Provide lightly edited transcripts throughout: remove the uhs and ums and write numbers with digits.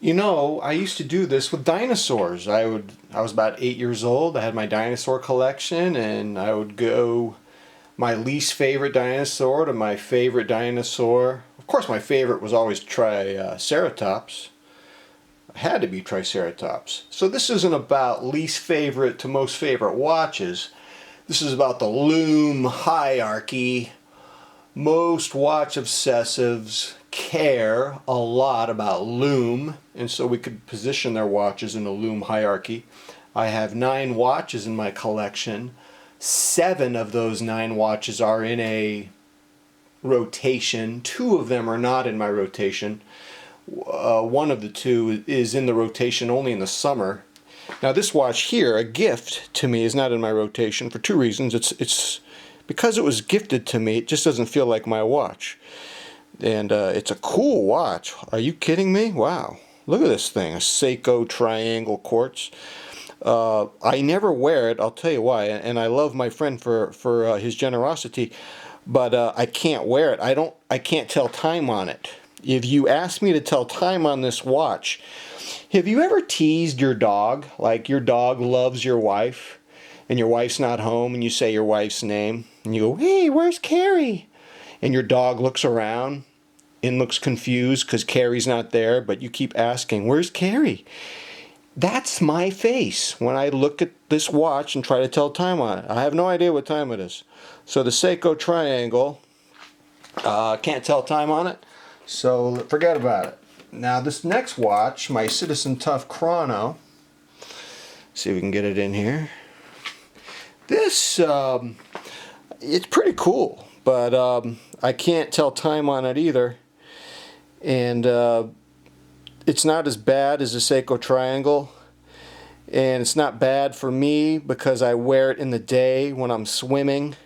You know, I used to do this with dinosaurs. I was about 8 years old. I had my dinosaur collection, and I would go my least favorite dinosaur to my favorite dinosaur. Of course, my favorite was always Triceratops. It had to be Triceratops. So this isn't about least favorite to most favorite watches. This is about the Lume hierarchy. Most watch obsessives care a lot about Lume, and so we could position their watches in a Lume hierarchy. I have 9 watches in my collection. 7 of those 9 watches are in a rotation. 2 of them are not in my rotation. One of the 2 is in the rotation only in the summer. Now this watch here, a gift to me, is not in my rotation for 2 reasons. It's because it was gifted to me, it just doesn't feel like my watch. And it's a cool watch. Are you kidding me? Wow. Look at this thing, a Seiko triangle quartz. I never wear it, I'll tell you why, and I love my friend for his generosity, but I can't wear it. I can't tell time on it. If you ask me to tell time on this watch, have you ever teased your dog? Like your dog loves your wife, and your wife's not home, and you say your wife's name, and you go, "Hey, where's Carrie?" And your dog looks around and looks confused because Carrie's not there, but you keep asking, "Where's Carrie?" That's my face when I look at this watch and try to tell time on it. I have no idea what time it is. So the Seiko triangle, can't tell time on it, so forget about it. Now this next watch, my Citizen Tough Chrono, see if we can get it in here. This, it's pretty cool, but I can't tell time on it either. And it's not as bad as the Seiko Triangle. And it's not bad for me because I wear it in the day when I'm swimming.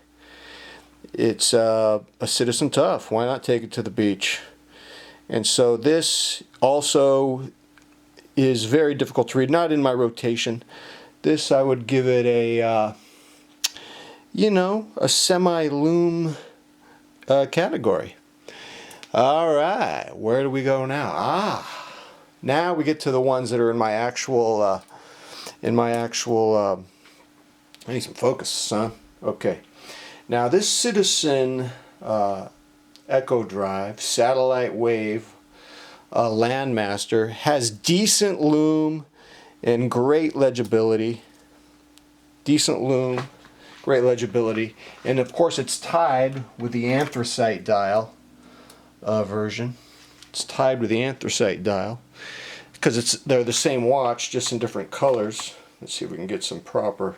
It's a Citizen Tough. Why not take it to the beach? And so this also is very difficult to read. Not in my rotation. This I would give it a a semi-lume category. Alright, where do we go now? Now we get to the ones that are in my actual, I need some focus, son. Okay. Now this Citizen Echo Drive Satellite Wave Landmaster has decent lume and great legibility. Decent lume. Great legibility, and of course it's tied with the anthracite dial version. It's tied with the anthracite dial because they're the same watch, just in different colors. Let's see if we can get some proper.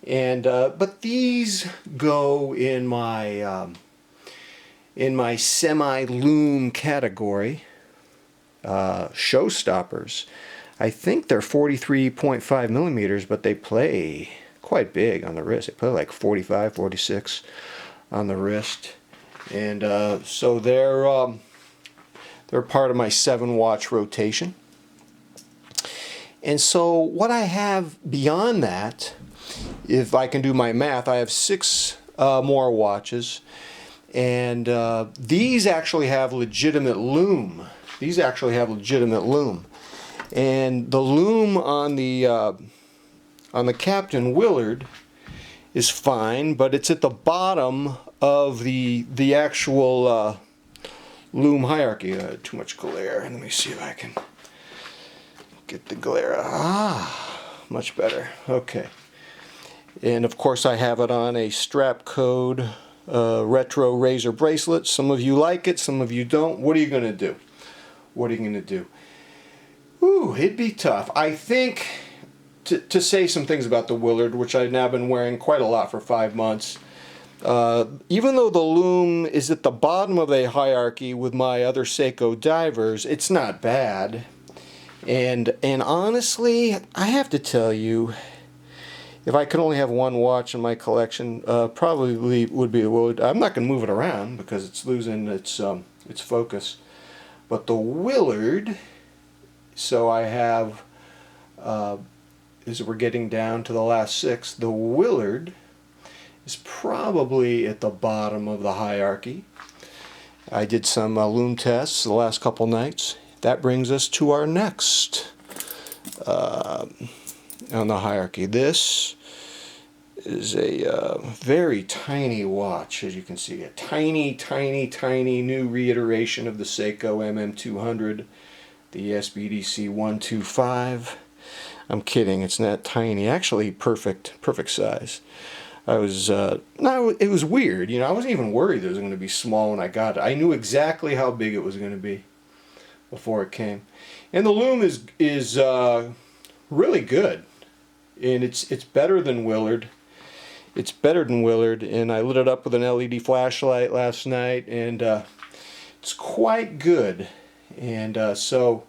And but these go in my semi-lume category. Showstoppers. I think they're 43.5 millimeters, but they play quite big on the wrist. They play like 45, 46 on the wrist, and so they're part of my 7-watch rotation. And so what I have beyond that, if I can do my math, I have 6 more watches, and these actually have legitimate lume. These actually have legitimate lume, and the lume on the Captain Willard is fine, but it's at the bottom of the actual lume hierarchy. Too much glare. Let me see if I can get the glare. Much better. Okay. And of course I have it on a strap code retro razor bracelet. Some of you like it, some of you don't. What are you going to do? What are you going to do? Ooh, it'd be tough. I think to say some things about the Willard, which I've now been wearing quite a lot for 5 months. Even though the lume is at the bottom of a hierarchy with my other Seiko divers, it's not bad. And honestly, I have to tell you, if I could only have one watch in my collection, probably would be the Willard. I'm not going to move it around because it's losing its focus. But the Willard, so I have, as we're getting down to the last 6, the Willard is probably at the bottom of the hierarchy. I did some lume tests the last couple nights. that brings us to our next on the hierarchy. This is a very tiny watch, as you can see. A tiny, tiny, tiny new reiteration of the Seiko MM200, the SBDC 125. I'm kidding, it's not tiny. Actually, perfect size. I was, no, it was weird. You know, I wasn't even worried it was going to be small when I got it. I knew exactly how big it was going to be before it came. And the Lume is really good. And it's better than Willard. It's better than Willard, and I lit it up with an LED flashlight last night, and it's quite good. And so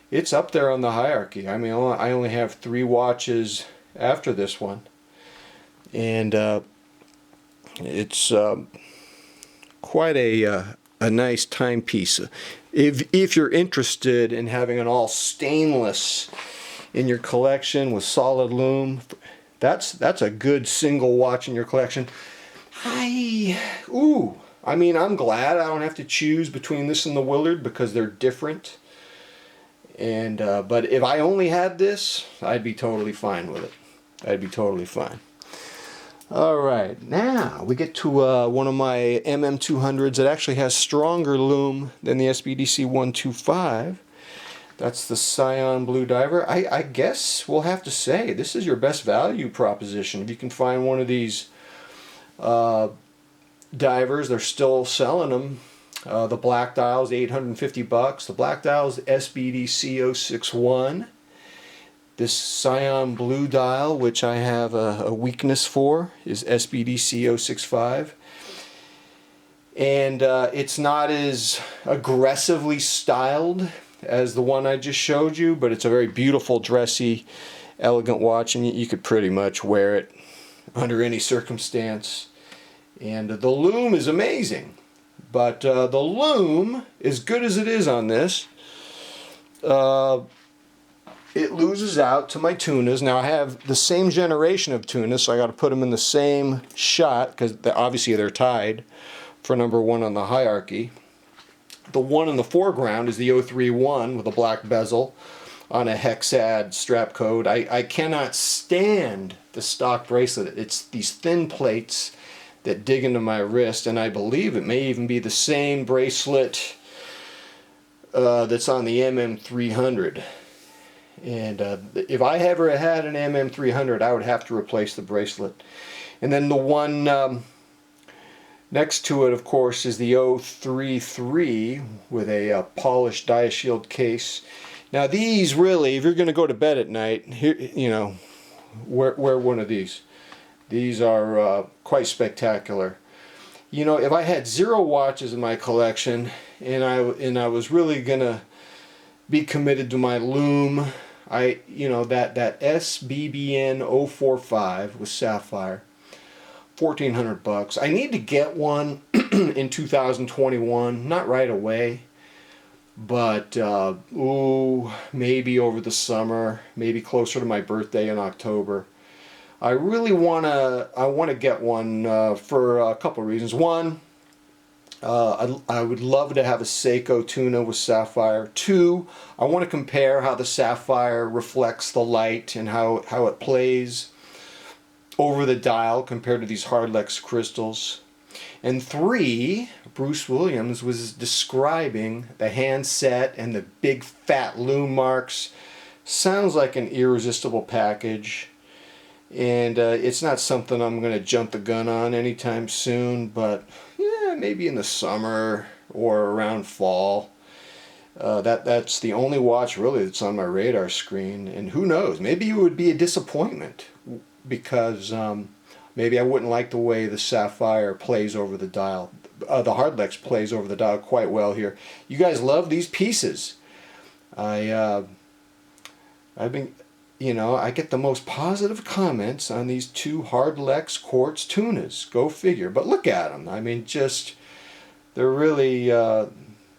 it's up there on the hierarchy. I mean, I only have 3 watches after this one, and it's quite a nice timepiece. If you're interested in having an all stainless in your collection with solid lume, that's a good single watch in your collection. I mean, I'm glad I don't have to choose between this and the Willard because they're different. And but if I only had this, I'd be totally fine with it. I'd be totally fine. All right, now we get to one of my MM200s that actually has stronger lume than the SBDC 125. That's the Cyan Blue Diver. I guess we'll have to say this is your best value proposition. If you can find one of these divers, they're still selling them. The black dial is $850. The black dial is SBDC 061. This Cyan Blue dial, which I have a weakness for, is SBDC 065. And it's not as aggressively styled as the one I just showed you, but it's a very beautiful, dressy, elegant watch, and you could pretty much wear it under any circumstance. And the lume is amazing, but the lume, as good as it is on this, it loses out to my tunas. Now I have the same generation of tunas, so I got to put them in the same shot because obviously they're tied for number 1 on the hierarchy. The one in the foreground is the 031 with a black bezel on a hexad strap code. I cannot stand the stock bracelet. It's these thin plates that dig into my wrist, and I believe it may even be the same bracelet that's on the MM300. And if I ever had an MM300, I would have to replace the bracelet. And then the one next to it, of course, is the 033 with a polished diashield case. Now these really, if you're going to go to bed at night, here, you know, wear one of these. These are quite spectacular. You know, if I had 0 watches in my collection and I was really going to be committed to my lume, you know, that SBBN 045 with sapphire, $1,400. I need to get one in 2021, not right away, but maybe over the summer, maybe closer to my birthday in October. I really want to get one for a couple of reasons. One, I would love to have a Seiko tuna with sapphire. 2, I want to compare how the sapphire reflects the light and how it plays over the dial compared to these Hardlex crystals. And 3, Bruce Williams was describing the handset and the big fat lume marks. Sounds like an irresistible package. And it's not something I'm going to jump the gun on anytime soon, but yeah, maybe in the summer or around fall. That's the only watch really that's on my radar screen. And who knows, maybe it would be a disappointment because maybe I wouldn't like the way the sapphire plays over the dial. The Hardlex plays over the dial quite well here. You guys love these pieces. I've been, you know, I get the most positive comments on these 2 Hardlex quartz tunas. Go figure. But look at them. I mean, they're really,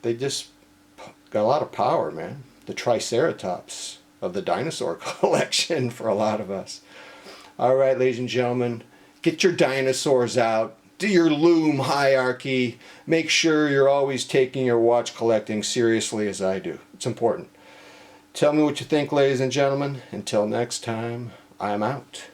they just got a lot of power, man. The Triceratops of the dinosaur collection for a lot of us. All right, ladies and gentlemen, get your dinosaurs out. do your Lume hierarchy. Make sure you're always taking your watch collecting seriously as I do. It's important. Tell me what you think, ladies and gentlemen. Until next time, I'm out.